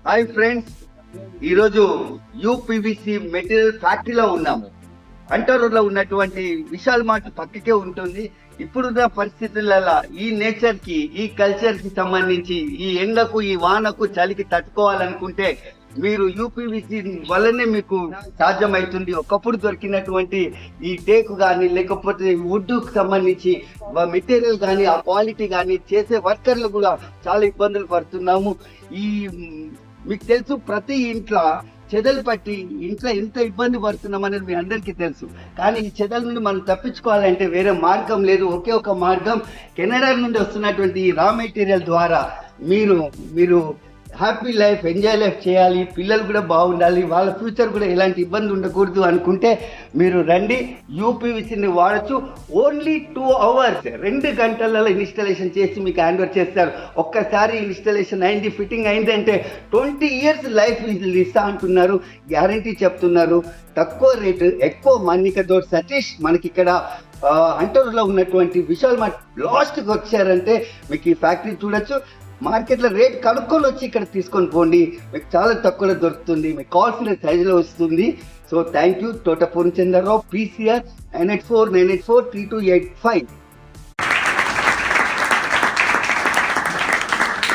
Hi friends, ఈరోజు UPVC material ఫ్యాక్టరీలో ఉన్నాము. అంటూరులో ఉన్నటువంటి విశాల్ మార్ట్ పక్కకే ఉంటుంది. ఇప్పుడున్న పరిస్థితులలో ఈ నేచర్ కి, ఈ కల్చర్ కి సంబంధించి ఈ ఎండకు, ఈ వానకు, చలికి తట్టుకోవాలనుకుంటే మీరు యూపీవీసీ వల్లనే మీకు సాధ్యమవుతుంది. ఒకప్పుడు దొరికినటువంటి ఈ టేకు కానీ, లేకపోతే వుడ్ కు సంబంధించి మెటీరియల్ కానీ, ఆ క్వాలిటీ కానీ, చేసే వర్కర్లు కూడా చాలా ఇబ్బందులు పడుతున్నాము. ఈ మీకు తెలుసు, ప్రతి ఇంట్లో చెదలు పట్టి ఇంట్లో ఎంత ఇబ్బంది పడుతున్నాం అనేది మీ అందరికీ తెలుసు. కానీ ఈ చెదల నుండి మనం తప్పించుకోవాలంటే వేరే మార్గం లేదు. ఒకే ఒక మార్గం, కెనడా నుండి వస్తున్నటువంటి ఈ రా మెటీరియల్ ద్వారా మీరు హ్యాపీ లైఫ్, ఎంజాయ్ లైఫ్ చేయాలి, పిల్లలు కూడా బాగుండాలి, వాళ్ళ ఫ్యూచర్ కూడా ఎలాంటి ఇబ్బంది ఉండకూడదు అనుకుంటే మీరు రండి. యూపీవీసీని వాడచ్చు. ఓన్లీ 2 hours, 2 గంటలలో ఇన్స్టాలేషన్ చేసి మీకు హ్యాండ్ ఓవర్ చేస్తారు. ఒక్కసారి ఇన్స్టాలేషన్ అయింది, ఫిట్టింగ్ అయింది అంటే 20 years లైఫ్ ఇస్తా అంటున్నారు. గ్యారంటీ చెప్తున్నారు. తక్కువ రేటు, ఎక్కువ మన్నికతో సతీష్ మనకి ఇక్కడ అంటూరులో ఉన్నటువంటి విశాల్ మార్ట్ లాస్ట్కి వచ్చారంటే మీకు ఈ ఫ్యాక్టరీ చూడొచ్చు. మార్కెట్లో రేట్ కనుక్కొని వచ్చి ఇక్కడ తీసుకొని పోండి, మీకు చాలా తక్కువలో దొరుకుతుంది, మీకు కావాల్సిన సైజులో వస్తుంది. So thank you. తోట పూర్ణచంద్రరావు, PCR 984 984 3285.